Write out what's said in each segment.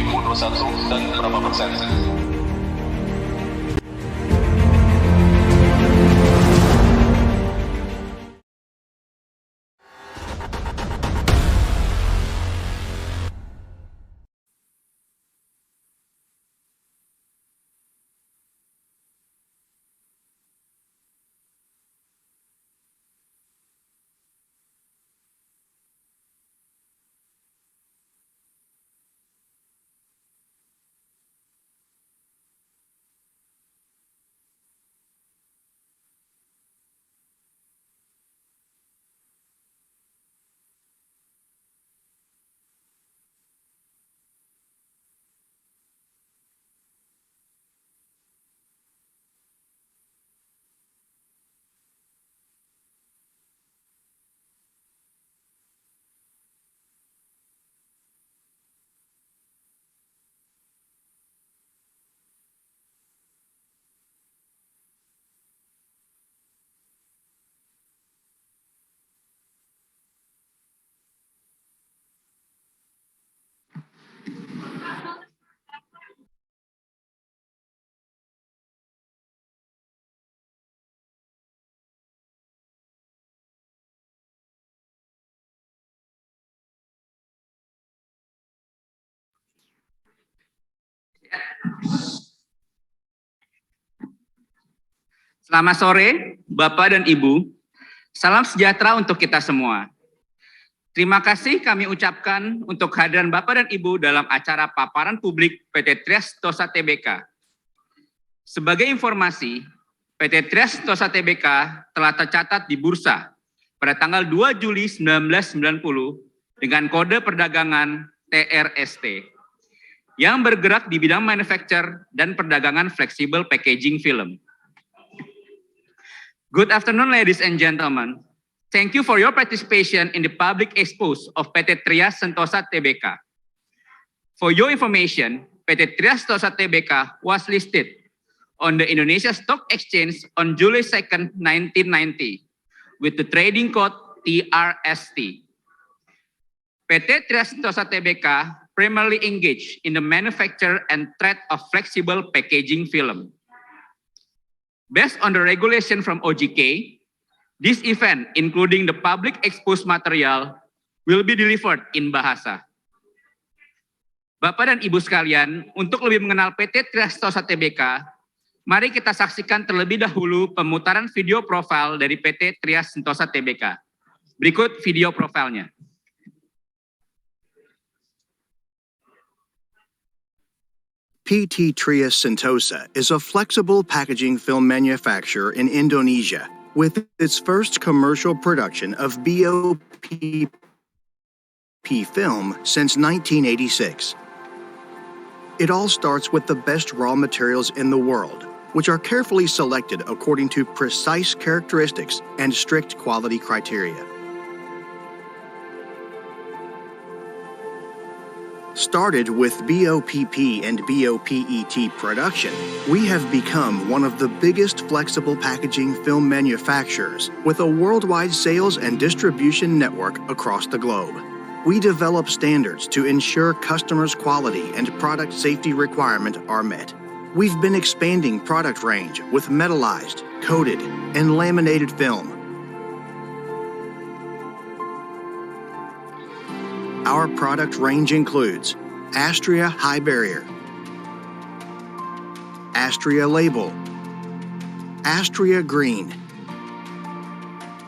2021 dan berapa persen? Selamat sore, Bapak dan Ibu. Salam sejahtera untuk kita semua. Terima kasih kami ucapkan untuk kehadiran Bapak dan Ibu dalam acara paparan publik PT Trias Tosa Tbk. Sebagai informasi, PT Trias Tosa Tbk telah tercatat di bursa pada tanggal 2 Juli 1990 dengan kode perdagangan TRST yang bergerak di bidang manufacture dan perdagangan flexible packaging film. Good afternoon, ladies and gentlemen. Thank you for your participation in the public expose of PT Trias Sentosa Tbk. For your information, PT Trias Sentosa Tbk was listed on the Indonesia Stock Exchange on July 2nd, 1990, with the trading code TRST. PT Trias Sentosa Tbk primarily engaged in the manufacture and trade of flexible packaging film. Based on the regulation from OJK, this event, including the public exposed material, will be delivered in Bahasa. Bapak dan Ibu sekalian, untuk lebih mengenal PT Trias Sentosa Tbk, mari kita saksikan terlebih dahulu pemutaran video profil dari PT Trias Sentosa Tbk. Berikut video profilnya. PT Trias Sentosa is a flexible packaging film manufacturer in Indonesia with its first commercial production of BOPP film since 1986. It all starts with the best raw materials in the world, which are carefully selected according to precise characteristics and strict quality criteria. Started with BOPP and BOPET production, we have become one of the biggest flexible packaging film manufacturers with a worldwide sales and distribution network across the globe. We develop standards to ensure customers' quality and product safety requirements are met. We've been expanding product range with metallized, coated, and laminated film. Our product range includes Astrea High Barrier, Astrea Label, Astrea Green,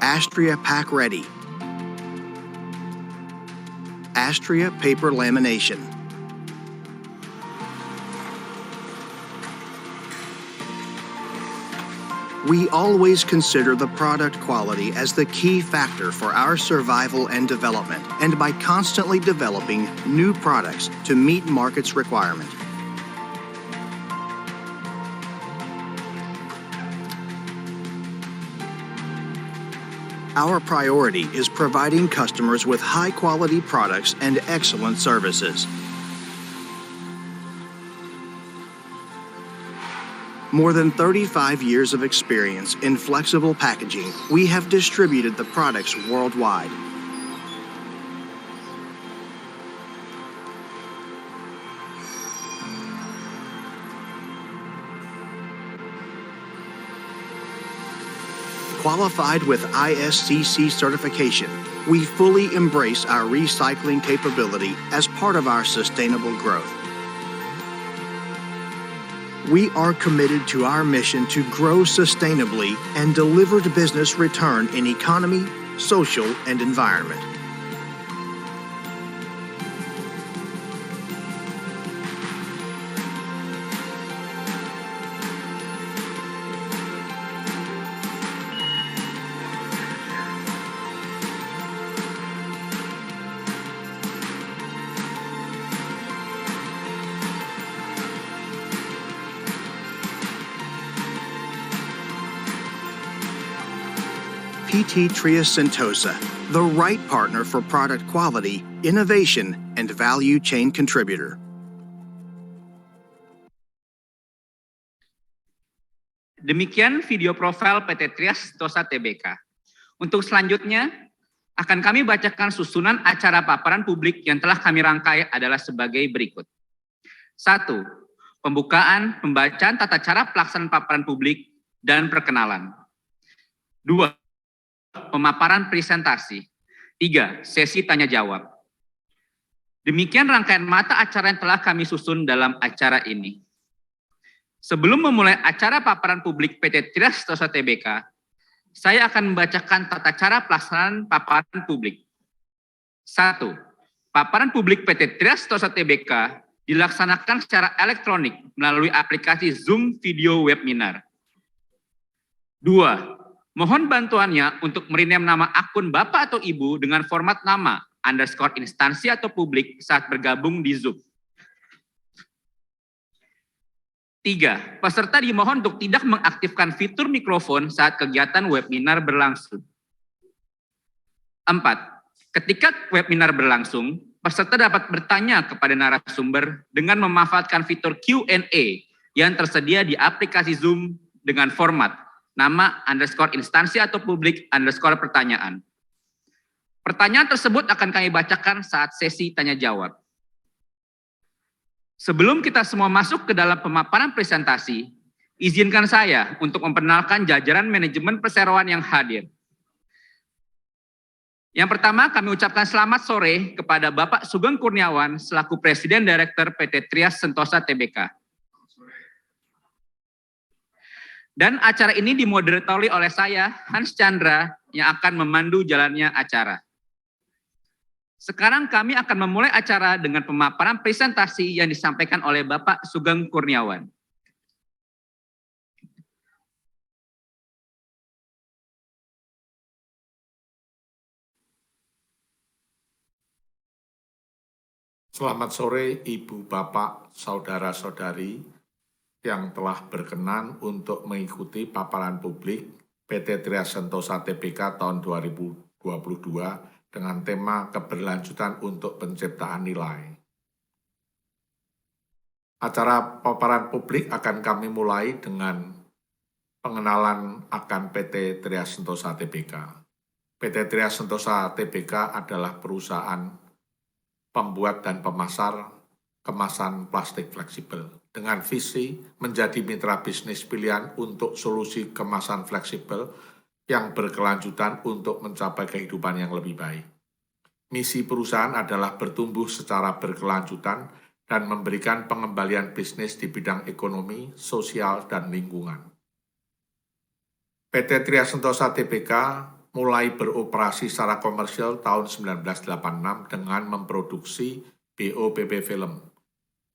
Astrea Pack Ready, Astrea Paper Lamination. We always consider the product quality as the key factor for our survival and development, and by constantly developing new products to meet markets' requirement. Our priority is providing customers with high-quality products and excellent services. More than 35 years of experience in flexible packaging, we have distributed the products worldwide. qualified with ISCC certification, we fully embrace our recycling capability as part of our sustainable growth. We are committed to our mission to grow sustainably and deliver to business return in economy, social, and environment. PT Trias Sentosa, the right partner for product quality, innovation, and value chain contributor. Demikian video profil PT Trias Sentosa Tbk. Untuk selanjutnya, akan kami bacakan susunan acara paparan publik yang telah kami rangkai adalah sebagai berikut. 1. Pembukaan, pembacaan tata cara pelaksanaan paparan publik dan perkenalan. 2. Pemaparan presentasi. 3. Sesi tanya jawab. Demikian rangkaian mata acara yang telah kami susun dalam acara ini. Sebelum memulai acara paparan publik PT Trias Sentosa Tbk, saya akan membacakan tata cara pelaksanaan paparan publik. 1. Paparan publik PT Trias Sentosa Tbk dilaksanakan secara elektronik melalui aplikasi Zoom Video Webinar. 2. Mohon bantuannya untuk merename nama akun Bapak atau Ibu dengan format nama _instansi atau publik saat bergabung di Zoom. 3. Peserta dimohon untuk tidak mengaktifkan fitur mikrofon saat kegiatan webinar berlangsung. 4. Ketika webinar berlangsung, peserta dapat bertanya kepada narasumber dengan memanfaatkan fitur Q&A yang tersedia di aplikasi Zoom dengan format nama _instansi atau publik _pertanyaan. Pertanyaan tersebut akan kami bacakan saat sesi tanya jawab. Sebelum kita semua masuk ke dalam pemaparan presentasi, izinkan saya untuk memperkenalkan jajaran manajemen perseroan yang hadir. Yang pertama, kami ucapkan selamat sore kepada Bapak Sugeng Kurniawan selaku Presiden Direktur PT Trias Sentosa Tbk. Dan acara ini dimoderatori oleh saya, Hans Chandra, yang akan memandu jalannya acara. Sekarang kami akan memulai acara dengan pemaparan presentasi yang disampaikan oleh Bapak Sugeng Kurniawan. Selamat sore Ibu, Bapak, Saudara-saudari yang telah berkenan untuk mengikuti paparan publik PT Trias Sentosa Tbk tahun 2022 dengan tema keberlanjutan untuk penciptaan nilai. Acara paparan publik akan kami mulai dengan pengenalan akan PT Trias Sentosa Tbk. PT Trias Sentosa Tbk adalah perusahaan pembuat dan pemasar kemasan plastik fleksibel dengan visi menjadi mitra bisnis pilihan untuk solusi kemasan fleksibel yang berkelanjutan untuk mencapai kehidupan yang lebih baik. Misi perusahaan adalah bertumbuh secara berkelanjutan dan memberikan pengembalian bisnis di bidang ekonomi, sosial, dan lingkungan. PT Trias Sentosa Tbk mulai beroperasi secara komersial tahun 1986 dengan memproduksi BOPP film.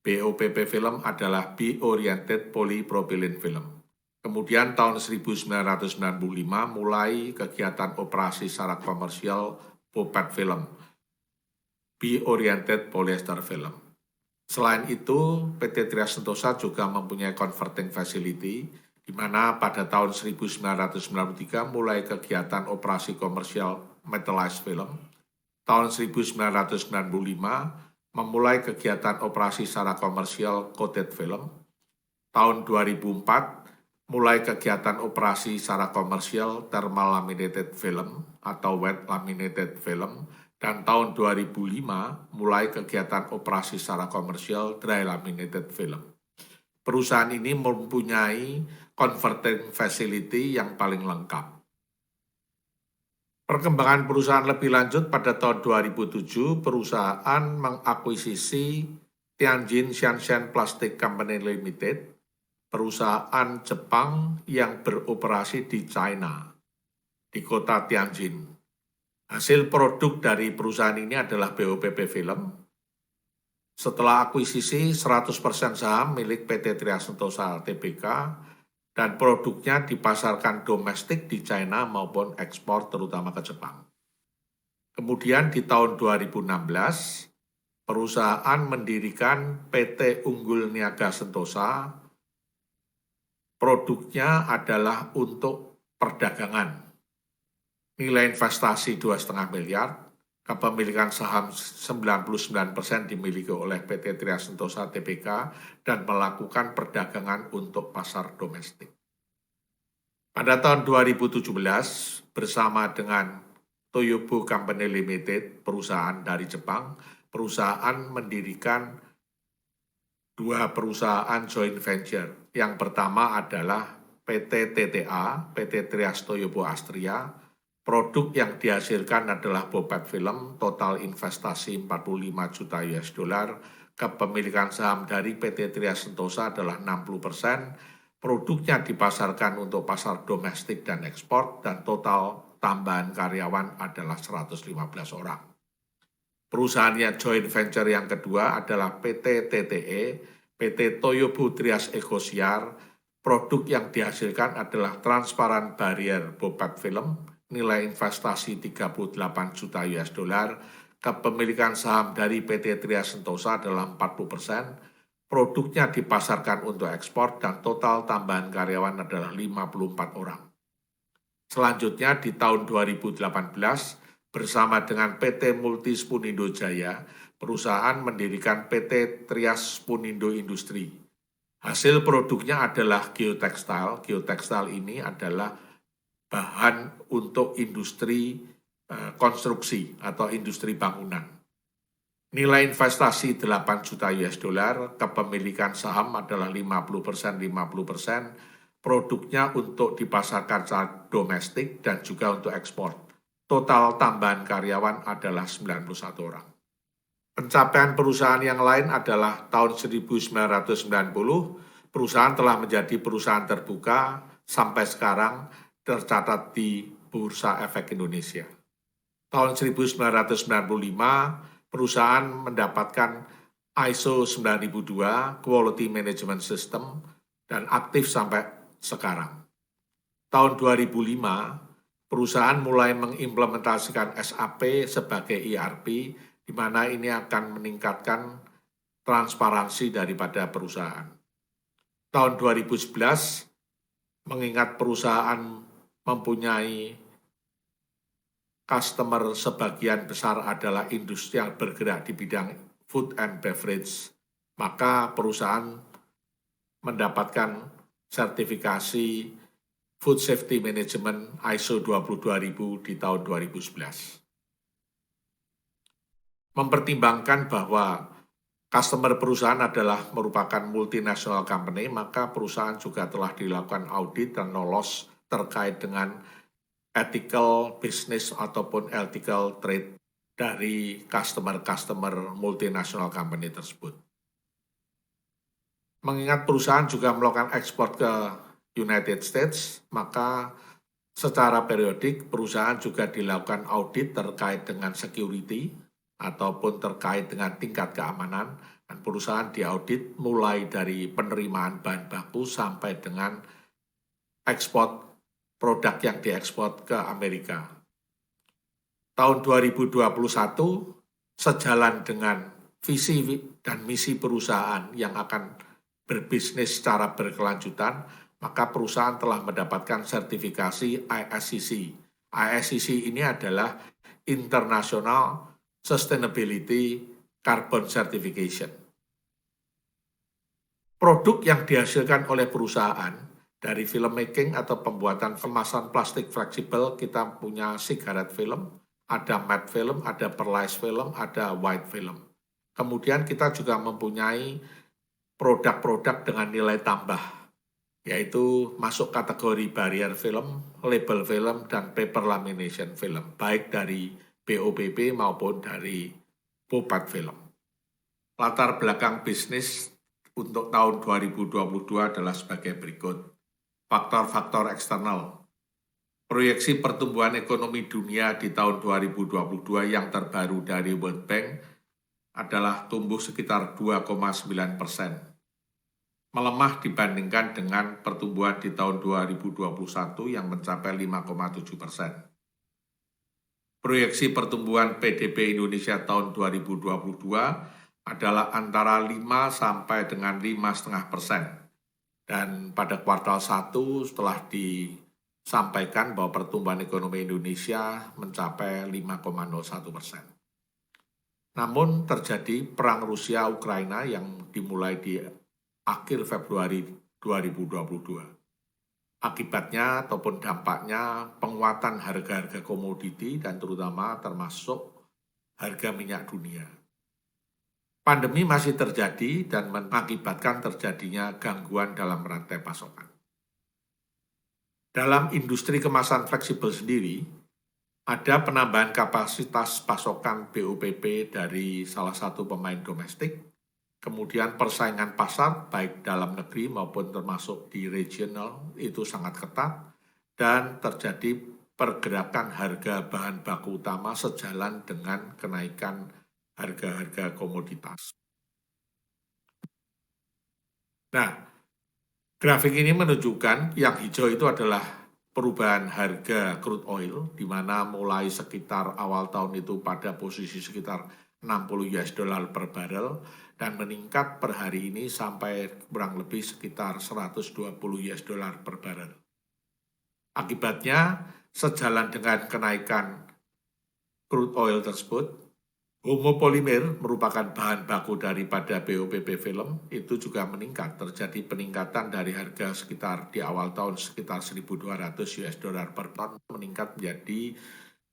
BOPP film adalah Bi-Oriented Polypropylene Film. Kemudian tahun 1995 mulai kegiatan operasi secara komersial BOPET Film, Bi-Oriented Polyester Film. Selain itu, PT Trias Sentosa juga mempunyai converting facility, di mana pada tahun 1993 mulai kegiatan operasi komersial metallized film. Tahun 1995 memulai kegiatan operasi secara komersial coated film. Tahun 2004 mulai kegiatan operasi secara komersial thermal laminated film atau wet laminated film. Dan tahun 2005 mulai kegiatan operasi secara komersial dry laminated film. Perusahaan ini mempunyai converting facility yang paling lengkap. Perkembangan perusahaan lebih lanjut pada tahun 2007, perusahaan mengakuisisi Tianjin Shanshan Plastic Company Limited, perusahaan Jepang yang beroperasi di China, di kota Tianjin. Hasil produk dari perusahaan ini adalah BOPP Film. Setelah akuisisi, 100% saham milik PT Tria Sentosa Tbk, dan produknya dipasarkan domestik di China maupun ekspor terutama ke Jepang. Kemudian di tahun 2016, perusahaan mendirikan PT Unggul Niaga Sentosa. Produknya adalah untuk perdagangan. Nilai investasi 2,5 miliar, kepemilikan saham 99% dimiliki oleh PT Tria Sentosa Tbk dan melakukan perdagangan untuk pasar domestik. Pada tahun 2017, bersama dengan Toyobo Company Limited, perusahaan dari Jepang, perusahaan mendirikan dua perusahaan joint venture. Yang pertama adalah PT TTA, PT Trias Toyobo Astria. Produk yang dihasilkan adalah BOPEP Film, total investasi 45 juta US dollar, kepemilikan saham dari PT Tria Sentosa adalah 60%, produknya dipasarkan untuk pasar domestik dan ekspor, dan total tambahan karyawan adalah 115 orang. Perusahaannya joint venture yang kedua adalah PT TTE, PT Toyobo Trias Ecosiar. Produk yang dihasilkan adalah transparan barrier BOPEP Film, nilai investasi 38 juta US dollar, kepemilikan saham dari PT Tria Sentosa adalah 40%, produknya dipasarkan untuk ekspor, dan total tambahan karyawan adalah 54 orang. Selanjutnya di tahun 2018, bersama dengan PT Multi Spunindo Jaya, perusahaan mendirikan PT Trias Spunindo Industri. Hasil produknya adalah geotekstil. Geotekstil ini adalah bahan untuk industri konstruksi atau industri bangunan. Nilai investasi 8 juta US dollar, kepemilikan saham adalah 50%, produknya untuk dipasarkan secara domestik dan juga untuk ekspor. Total tambahan karyawan adalah 91 orang. Pencapaian perusahaan yang lain adalah tahun 1990, perusahaan telah menjadi perusahaan terbuka sampai sekarang tercatat di Bursa Efek Indonesia. Tahun 1995, perusahaan mendapatkan ISO 9002, Quality Management System, dan aktif sampai sekarang. Tahun 2005, perusahaan mulai mengimplementasikan SAP sebagai ERP, di mana ini akan meningkatkan transparansi daripada perusahaan. Tahun 2011, mengingat perusahaan mempunyai customer sebagian besar adalah industri yang bergerak di bidang food and beverage, maka perusahaan mendapatkan sertifikasi Food Safety Management ISO 22000 di tahun 2011. Mempertimbangkan bahwa customer perusahaan adalah merupakan multinational company, maka perusahaan juga telah dilakukan audit dan lolos terkait dengan ethical business ataupun ethical trade dari customer multinational company tersebut. Mengingat perusahaan juga melakukan ekspor ke United States, maka secara periodik perusahaan juga dilakukan audit terkait dengan security ataupun terkait dengan tingkat keamanan, dan perusahaan diaudit mulai dari penerimaan bahan baku sampai dengan ekspor produk yang diekspor ke Amerika. Tahun 2021, sejalan dengan visi dan misi perusahaan yang akan berbisnis secara berkelanjutan, maka perusahaan telah mendapatkan sertifikasi ISCC. ISCC ini adalah International Sustainability Carbon Certification. Produk yang dihasilkan oleh perusahaan dari filmmaking atau pembuatan kemasan plastik fleksibel, kita punya sigaret film, ada matte film, ada perlized film, ada white film. Kemudian kita juga mempunyai produk-produk dengan nilai tambah. yaitu masuk kategori barrier film, label film, dan paper lamination film, baik dari BOPP maupun dari Bopat Film. Latar belakang bisnis untuk tahun 2022 adalah sebagai berikut. Faktor-faktor eksternal. Proyeksi pertumbuhan ekonomi dunia di tahun 2022 yang terbaru dari World Bank adalah tumbuh sekitar 2,9%. Melemah dibandingkan dengan pertumbuhan di tahun 2021 yang mencapai 5,7%. Proyeksi pertumbuhan PDB Indonesia tahun 2022 adalah antara 5 sampai dengan 5,5%. Dan pada kuartal 1 setelah disampaikan bahwa pertumbuhan ekonomi Indonesia mencapai 5,01%. Namun terjadi perang Rusia-Ukraina yang dimulai di akhir Februari 2022. Akibatnya ataupun dampaknya penguatan harga-harga komoditi dan terutama termasuk harga minyak dunia. Pandemi masih terjadi dan mengakibatkan terjadinya gangguan dalam rantai pasokan. Dalam industri kemasan fleksibel sendiri, ada penambahan kapasitas pasokan BOPP dari salah satu pemain domestik, kemudian persaingan pasar baik dalam negeri maupun termasuk di regional itu sangat ketat, dan terjadi pergerakan harga bahan baku utama sejalan dengan kenaikan harga-harga komoditas. Nah, grafik ini menunjukkan yang hijau itu adalah perubahan harga crude oil, di mana mulai sekitar awal tahun itu pada posisi sekitar 60 US dollar per barel, dan meningkat per hari ini sampai kurang lebih sekitar 120 US dollar per barel. Akibatnya, sejalan dengan kenaikan crude oil tersebut, homopolimer merupakan bahan baku daripada BOPP film itu juga meningkat, terjadi peningkatan dari harga sekitar di awal tahun sekitar 1.200 US dollar per ton meningkat menjadi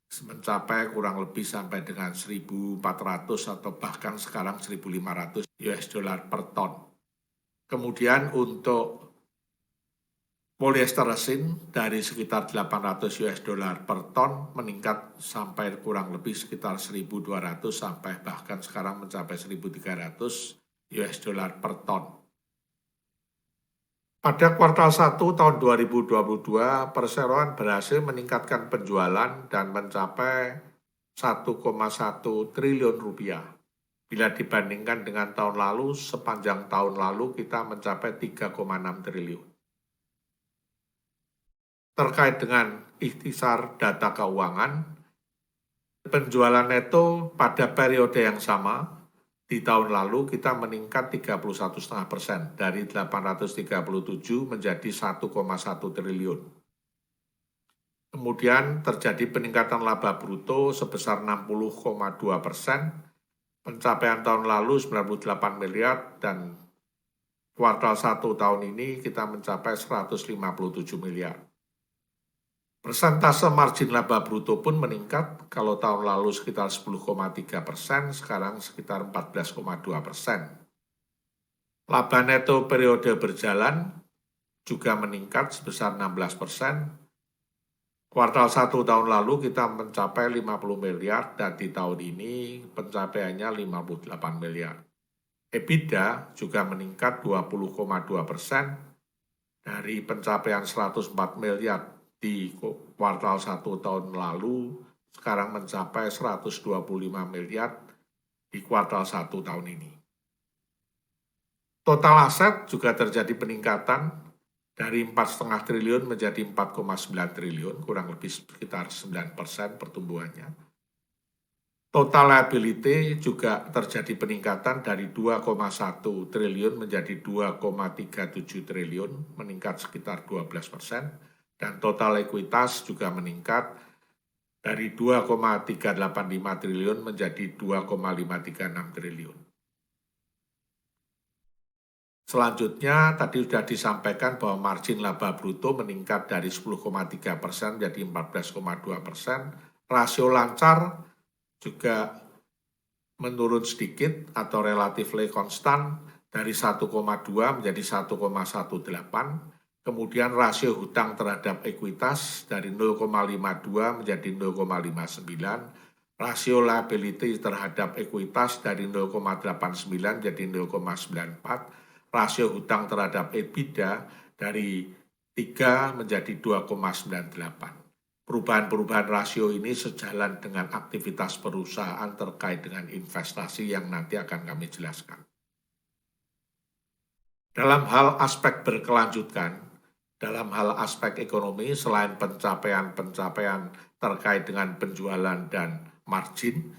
mencapai kurang lebih sampai dengan 1.400 atau bahkan sekarang 1.500 US dollar per ton. Kemudian untuk polyester resin dari sekitar 800 US dollar per ton meningkat sampai kurang lebih sekitar 1.200 sampai bahkan sekarang mencapai 1.300 US dollar per ton. Pada kuartal 1 tahun 2022, perseroan berhasil meningkatkan penjualan dan mencapai 1,1 triliun rupiah. Bila dibandingkan dengan tahun lalu, sepanjang tahun lalu kita mencapai 3,6 triliun. Terkait dengan ikhtisar data keuangan, penjualan neto pada periode yang sama di tahun lalu kita meningkat 31,5% dari 837 menjadi 1,1 triliun. Kemudian terjadi peningkatan laba bruto sebesar 60,2%, pencapaian tahun lalu 98 miliar dan kuartal 1 tahun ini kita mencapai 157 miliar. Persentase margin laba bruto pun meningkat, kalau tahun lalu sekitar 10,3%, sekarang sekitar 14,2%. Laba neto periode berjalan juga meningkat sebesar 16%. Kuartal 1 tahun lalu kita mencapai 50 miliar dan di tahun ini pencapaiannya 58 miliar. EBITDA juga meningkat 20,2% dari pencapaian 104 miliar di kuartal 1 tahun lalu, sekarang mencapai 125 miliar di kuartal 1 tahun ini. Total aset juga terjadi peningkatan dari 4,5 triliun menjadi 4,9 triliun, kurang lebih sekitar 9% pertumbuhannya. Total liability juga terjadi peningkatan dari 2,1 triliun menjadi 2,37 triliun, meningkat sekitar 12%. Dan total ekuitas juga meningkat dari 2,385 triliun menjadi 2,536 triliun. Selanjutnya, tadi sudah disampaikan bahwa margin laba bruto meningkat dari 10,3% menjadi 14,2%. Rasio lancar juga menurun sedikit atau relatively konstan dari 1,2 menjadi 1,18. Kemudian rasio hutang terhadap ekuitas dari 0,52 menjadi 0,59, rasio liability terhadap ekuitas dari 0,89 jadi 0,94, rasio hutang terhadap EBITDA dari 3 menjadi 2,98. Perubahan-perubahan rasio ini sejalan dengan aktivitas perusahaan terkait dengan investasi yang nanti akan kami jelaskan. Dalam hal aspek berkelanjutan, dalam hal aspek ekonomi, selain pencapaian-pencapaian terkait dengan penjualan dan margin,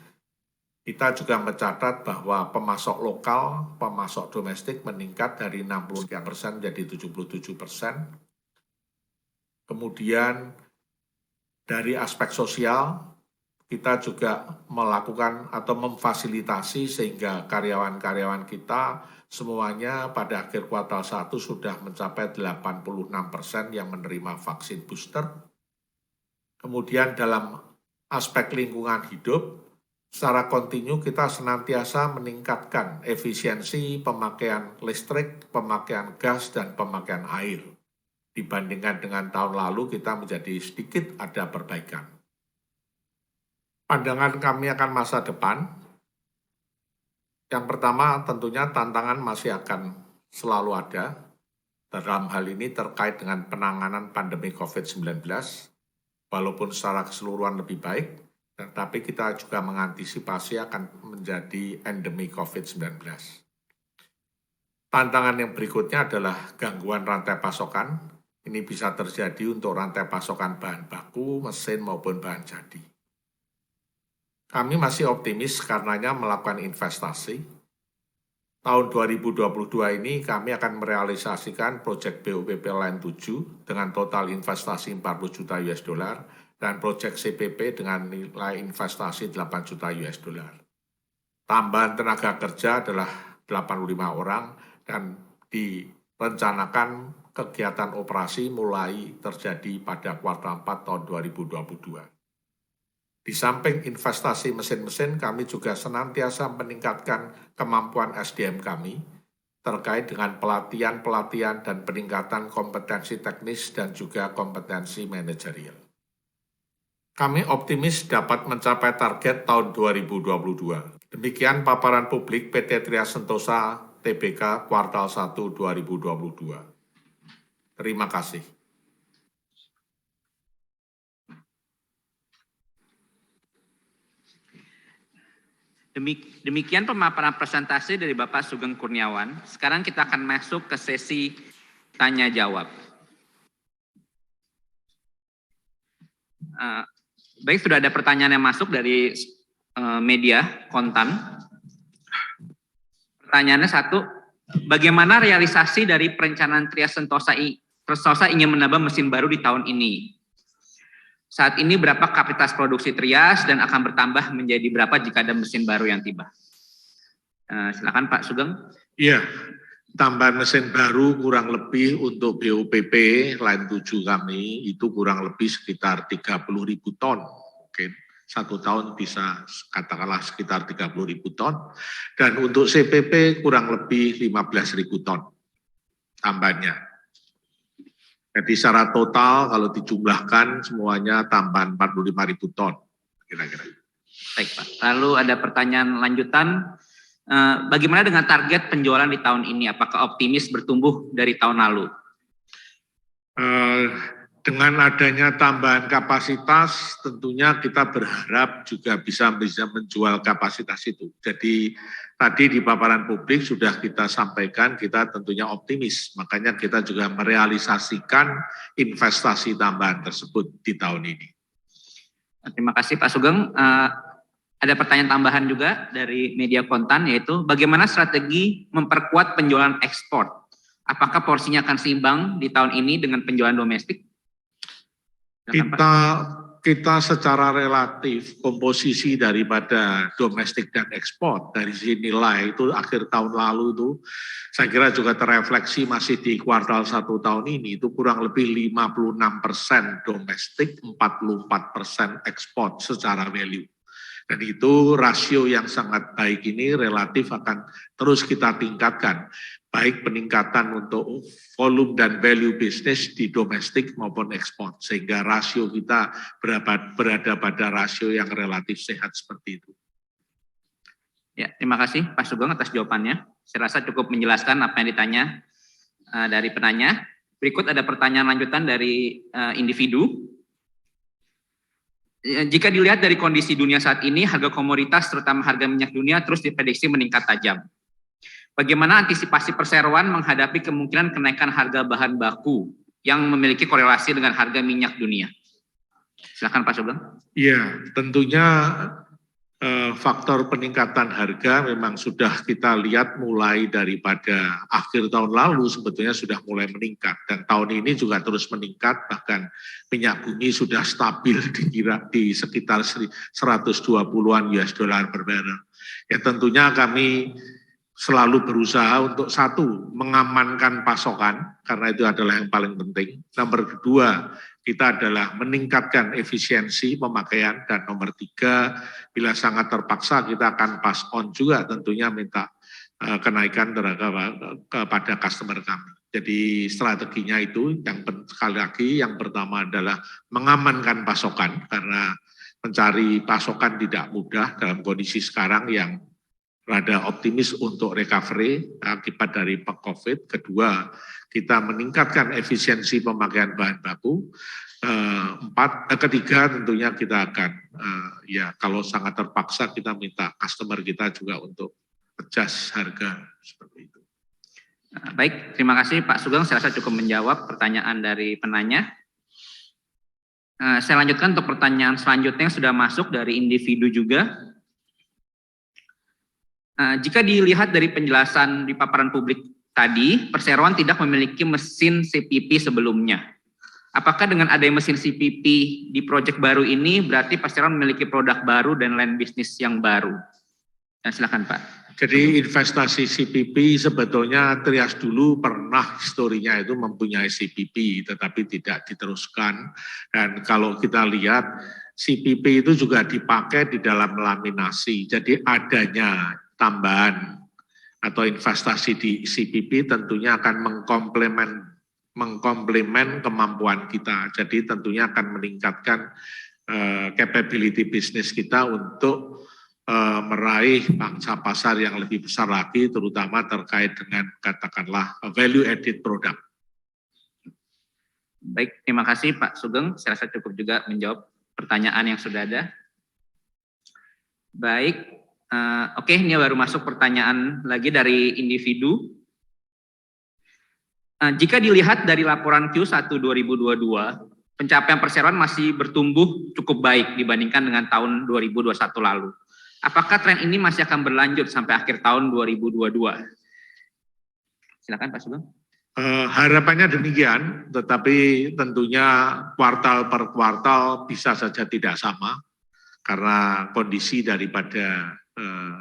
kita juga mencatat bahwa pemasok lokal, pemasok domestik meningkat dari 63% menjadi 77%. Kemudian dari aspek sosial, kita juga melakukan atau memfasilitasi sehingga karyawan-karyawan kita semuanya pada akhir kuartal 1 sudah mencapai 86% yang menerima vaksin booster. Kemudian dalam aspek lingkungan hidup, secara kontinu kita senantiasa meningkatkan efisiensi pemakaian listrik, pemakaian gas, dan pemakaian air. Dibandingkan dengan tahun lalu kita menjadi sedikit ada perbaikan. Pandangan kami akan masa depan, yang pertama tentunya tantangan masih akan selalu ada. Dalam hal ini terkait dengan penanganan pandemi COVID-19, walaupun secara keseluruhan lebih baik, tetapi kita juga mengantisipasi akan menjadi endemi COVID-19. Tantangan yang berikutnya adalah gangguan rantai pasokan. Ini bisa terjadi untuk rantai pasokan bahan baku, mesin maupun bahan jadi. Kami masih optimis karenanya melakukan investasi. Tahun 2022 ini kami akan merealisasikan proyek BOPP Line 7 dengan total investasi 40 juta US dollar dan proyek CPP dengan nilai investasi 8 juta US dollar. Tambahan tenaga kerja adalah 85 orang dan direncanakan kegiatan operasi mulai terjadi pada kuartal 4 tahun 2022. Di samping investasi mesin-mesin, kami juga senantiasa meningkatkan kemampuan SDM kami terkait dengan pelatihan-pelatihan dan peningkatan kompetensi teknis dan juga kompetensi manajerial. Kami optimis dapat mencapai target tahun 2022. Demikian paparan publik PT Tria Sentosa Tbk kuartal 1 2022. Terima kasih. Demikian pemaparan presentasi dari Bapak Sugeng Kurniawan. Sekarang kita akan masuk ke sesi tanya jawab. Baik, sudah ada pertanyaan yang masuk dari media kontan. Pertanyaannya satu, bagaimana realisasi dari perencanaan Tria Sentosa ingin menambah mesin baru di tahun ini? Saat ini berapa kapasitas produksi Trias dan akan bertambah menjadi berapa jika ada mesin baru yang tiba? Silakan Pak Sugeng. Iya, tambahan mesin baru kurang lebih untuk BOPP Line 7 kami itu kurang lebih sekitar 30.000 ton. Mungkin 1 tahun bisa katakanlah sekitar 30.000 ton. Dan untuk CPP kurang lebih 15.000 ton tambahnya. Jadi secara total kalau dijumlahkan semuanya tambahan 45.000 ton kira-kira. Baik Pak. Lalu ada pertanyaan lanjutan, bagaimana dengan target penjualan di tahun ini? Apakah optimis bertumbuh dari tahun lalu? Dengan adanya tambahan kapasitas tentunya kita berharap juga bisa menjual kapasitas itu. Jadi tadi di paparan publik sudah kita sampaikan kita tentunya optimis. Makanya kita juga merealisasikan investasi tambahan tersebut di tahun ini. Terima kasih Pak Sugeng. Ada pertanyaan tambahan juga dari media kontan yaitu bagaimana strategi memperkuat penjualan ekspor? Apakah porsinya akan seimbang di tahun ini dengan penjualan domestik? Kita secara relatif komposisi daripada domestik dan ekspor dari sisi nilai itu akhir tahun lalu itu saya kira juga terefleksi masih di kuartal 1 tahun ini itu kurang lebih 56% domestik, 44% ekspor secara value. Dan itu rasio yang sangat baik ini relatif akan terus kita tingkatkan. baik peningkatan untuk volume dan value bisnis di domestik maupun ekspor, sehingga rasio kita berada pada rasio yang relatif sehat seperti itu. Ya, terima kasih Pak Sugeng atas jawabannya. Saya rasa cukup menjelaskan apa yang ditanya dari penanya. Berikut ada pertanyaan lanjutan dari individu. Jika dilihat dari kondisi dunia saat ini, harga komoditas terutama harga minyak dunia terus diprediksi meningkat tajam. Bagaimana antisipasi perseroan menghadapi kemungkinan kenaikan harga bahan baku yang memiliki korelasi dengan harga minyak dunia? Silakan Pak Sugeng. Iya, tentunya faktor peningkatan harga memang sudah kita lihat mulai daripada akhir tahun lalu sebetulnya sudah mulai meningkat, dan tahun ini juga terus meningkat, bahkan minyak bumi sudah stabil di sekitar 120-an US dollar per barrel. Ya tentunya kami selalu berusaha untuk satu, mengamankan pasokan, karena itu adalah yang paling penting. Nomor kedua, kita adalah meningkatkan efisiensi pemakaian, dan nomor tiga, bila sangat terpaksa kita akan pass on juga tentunya minta kenaikan kepada customer kami. Jadi strateginya itu yang sekali lagi yang pertama adalah mengamankan pasokan, karena mencari pasokan tidak mudah dalam kondisi sekarang yang rada optimis untuk recovery akibat dari COVID. Kedua, kita meningkatkan efisiensi pemakaian bahan baku. Ketiga, tentunya kita akan ya kalau sangat terpaksa kita minta customer kita juga untuk adjust harga seperti itu. Baik, terima kasih Pak Sugeng. Saya rasa cukup menjawab pertanyaan dari penanya. Saya lanjutkan untuk pertanyaan selanjutnya yang sudah masuk dari individu juga. Jika dilihat dari penjelasan di paparan publik tadi, perseroan tidak memiliki mesin CPP sebelumnya. Apakah dengan adanya mesin CPP di proyek baru ini berarti perseroan memiliki produk baru dan line bisnis yang baru? Silakan Pak. Jadi investasi CPP sebetulnya Trias dulu pernah historinya itu mempunyai CPP tetapi tidak diteruskan, dan kalau kita lihat CPP itu juga dipakai di dalam laminasi, jadi adanya tambahan atau investasi di CPP tentunya akan mengkomplement kemampuan kita, jadi tentunya akan meningkatkan capability bisnis kita untuk meraih pangsa pasar yang lebih besar lagi, terutama terkait dengan katakanlah value added product. Baik, terima kasih Pak Sugeng. Saya rasa cukup juga menjawab pertanyaan yang sudah ada. Baik, oke, ini baru masuk pertanyaan lagi dari individu. Jika dilihat dari laporan Q1 2022, pencapaian perseroan masih bertumbuh cukup baik dibandingkan dengan tahun 2021 lalu. Apakah tren ini masih akan berlanjut sampai akhir tahun 2022? Silakan Pak Sugeng. Harapannya demikian, tetapi tentunya kuartal per kuartal bisa saja tidak sama karena kondisi daripada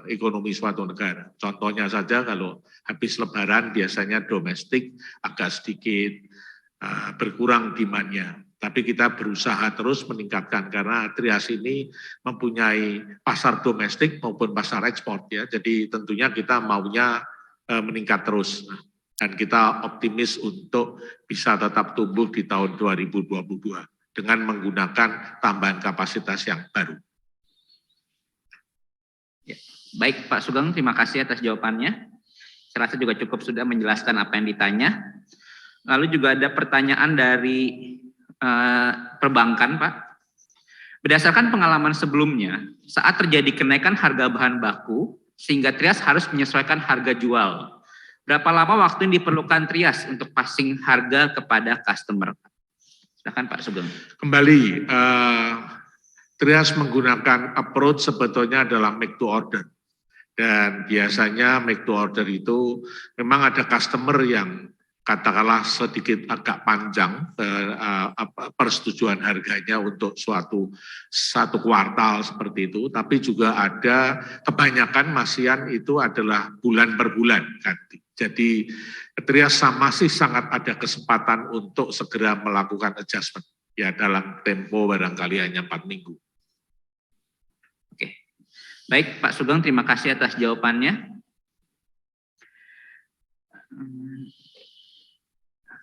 ekonomi suatu negara. Contohnya saja kalau habis Lebaran biasanya domestik agak sedikit berkurang demand-nya. Tapi kita berusaha terus meningkatkan karena Trias ini mempunyai pasar domestik maupun pasar ekspor ya. Jadi tentunya kita maunya meningkat terus. Dan kita optimis untuk bisa tetap tumbuh di tahun 2022 dengan menggunakan tambahan kapasitas yang baru. Ya. Baik Pak Sugeng, terima kasih atas jawabannya. Saya rasa juga cukup sudah menjelaskan apa yang ditanya. Lalu juga ada pertanyaan dari perbankan Pak. Berdasarkan pengalaman sebelumnya, saat terjadi kenaikan harga bahan baku, sehingga Trias harus menyesuaikan harga jual. Berapa lama waktu yang diperlukan Trias untuk passing harga kepada customer? Silakan Pak Sugeng. Kembali, Trias menggunakan approach sebetulnya adalah make to order. Dan biasanya make to order itu memang ada customer yang katakanlah sedikit agak panjang persetujuan harganya untuk satu kuartal seperti itu, tapi juga ada kebanyakan masian itu adalah bulan per bulan ganti. Jadi Trias masih sangat ada kesempatan untuk segera melakukan adjustment ya dalam tempo barangkali hanya 4 minggu. Oke, baik Pak Sugeng, terima kasih atas jawabannya.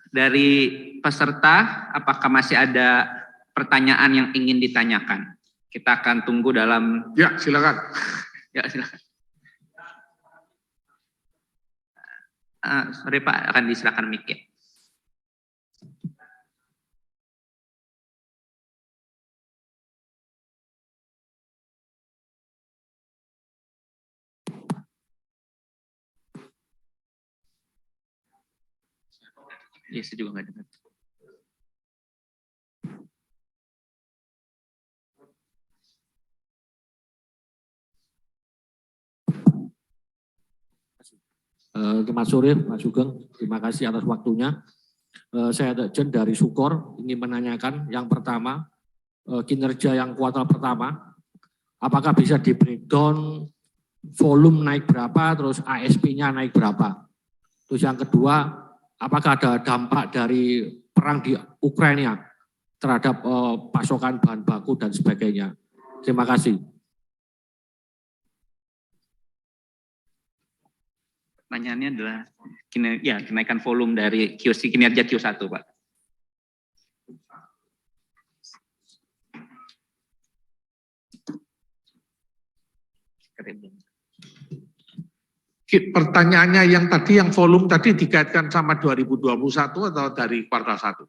Dari peserta, apakah masih ada pertanyaan yang ingin ditanyakan? Kita akan tunggu dalam... Ya, silakan. Ya, silakan. Sorry Pak, akan disilakan mic ya. Ya, saya juga nggak dengar. Selamat sore, Mas Sugeng. Terima kasih atas waktunya. Saya Jen dari Sukor ingin menanyakan yang pertama, kinerja yang kuartal pertama, apakah bisa di breakdown volume naik berapa, terus ASP-nya naik berapa? Terus yang kedua, apakah ada dampak dari perang di Ukraina terhadap pasokan bahan baku dan sebagainya? Terima kasih. Pertanyaannya adalah kenaikan volume dari kinerja Q1, Pak. Pertanyaannya yang tadi, yang volume tadi dikaitkan sama 2021 atau dari kuartal 1?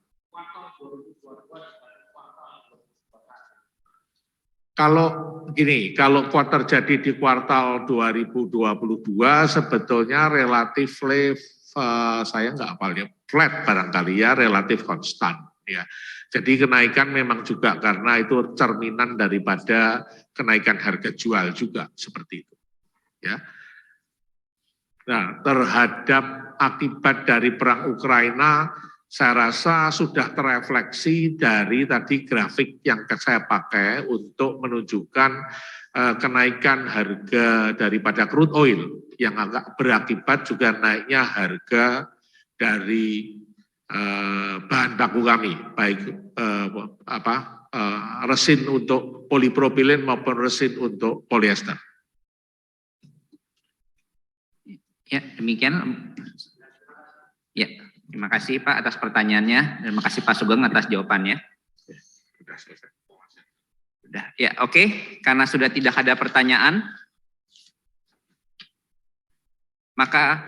Kalau gini, kalau kuartal jadi di kuartal 2022 sebetulnya relatif saya nggak hafal ya, flat barangkali ya, relatif konstan ya. Jadi kenaikan memang juga karena itu cerminan daripada kenaikan harga jual juga seperti itu ya. Nah, terhadap akibat dari perang Ukraina, saya rasa sudah terefleksi dari tadi grafik yang saya pakai untuk menunjukkan kenaikan harga daripada crude oil yang agak berakibat juga naiknya harga dari bahan baku kami, baik resin untuk polipropilen maupun resin untuk polyester. Ya, demikian. Ya, terima kasih Pak atas pertanyaannya. Terima kasih Pak Sugeng atas jawabannya. Sudah, ya oke. Karena sudah tidak ada pertanyaan, maka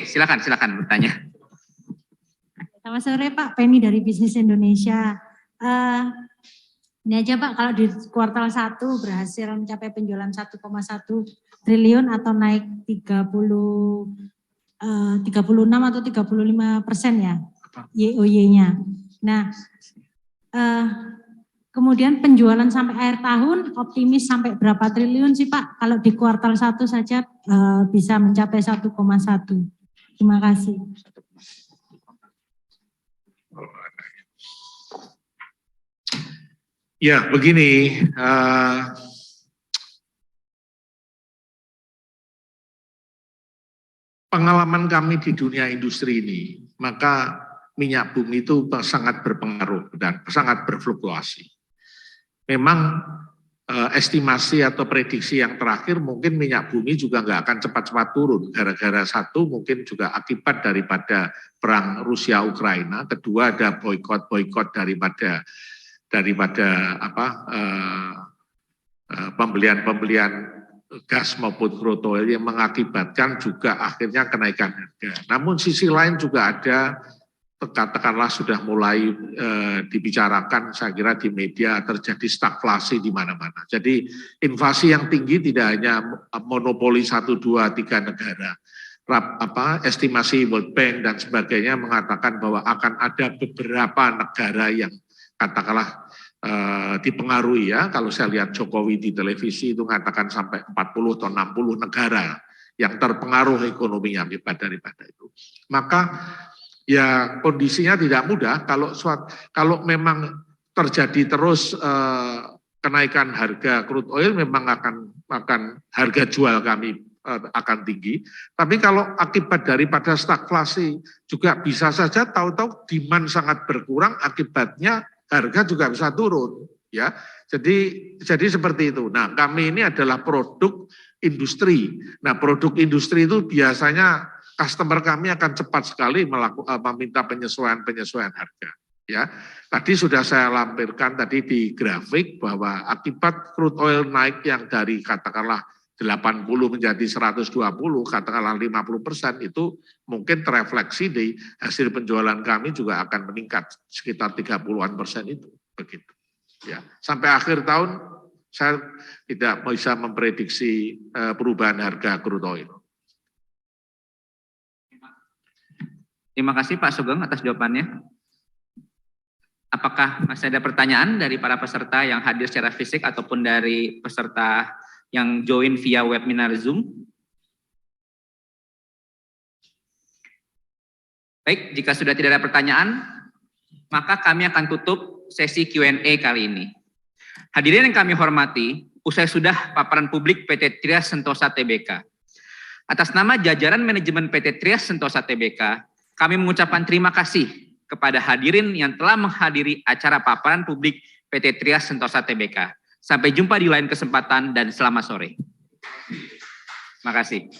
silakan bertanya. Selamat sore Pak, Penny dari Bisnis Indonesia. Ini aja Pak, kalau di kuartal 1 berhasil mencapai penjualan 1,1 triliun atau naik 36 atau 35% ya, YoY-nya. Nah, kemudian penjualan sampai akhir tahun optimis sampai berapa triliun sih Pak? Kalau di kuartal 1 saja bisa mencapai 1,1. Terima kasih. Ya, begini, pengalaman kami di dunia industri ini, maka minyak bumi itu sangat berpengaruh dan sangat berfluktuasi. Memang estimasi atau prediksi yang terakhir mungkin minyak bumi juga nggak akan cepat-cepat turun, gara-gara satu mungkin juga akibat daripada perang Rusia-Ukraina, kedua ada boykot daripada pembelian gas maupun crude oil yang mengakibatkan juga akhirnya kenaikan harga. Namun sisi lain juga ada, katakanlah sudah mulai dibicarakan, saya kira di media terjadi stagflasi di mana-mana. Jadi inflasi yang tinggi tidak hanya monopoli 1, 2, 3 negara. Estimasi World Bank dan sebagainya mengatakan bahwa akan ada beberapa negara yang katakanlah dipengaruhi ya, kalau saya lihat Jokowi di televisi itu mengatakan sampai 40 atau 60 negara yang terpengaruh ekonominya akibat daripada itu. Maka ya kondisinya tidak mudah kalau memang terjadi terus kenaikan harga crude oil, memang akan harga jual kami akan tinggi. Tapi kalau akibat daripada stagflasi juga bisa saja tahu-tahu demand sangat berkurang, akibatnya harga juga bisa turun ya. Jadi seperti itu. Nah, kami ini adalah produk industri. Nah, produk industri itu biasanya customer kami akan cepat sekali meminta penyesuaian harga. Ya, tadi sudah saya lampirkan tadi di grafik bahwa akibat crude oil naik yang dari katakanlah 80 menjadi 120, katakanlah 50%, itu mungkin terefleksi di hasil penjualan kami juga akan meningkat sekitar 30-an% itu, begitu. Ya, sampai akhir tahun saya tidak bisa memprediksi perubahan harga crude oil. Terima kasih Pak Sugeng atas jawabannya. Apakah masih ada pertanyaan dari para peserta yang hadir secara fisik ataupun dari peserta yang join via webinar Zoom? Baik, jika sudah tidak ada pertanyaan, maka kami akan tutup sesi Q&A kali ini. Hadirin yang kami hormati, usai sudah paparan publik PT Trias Sentosa Tbk. Atas nama jajaran manajemen PT Trias Sentosa Tbk, kami mengucapkan terima kasih kepada hadirin yang telah menghadiri acara paparan publik PT Trias Sentosa Tbk. Sampai jumpa di lain kesempatan dan selamat sore. Terima kasih.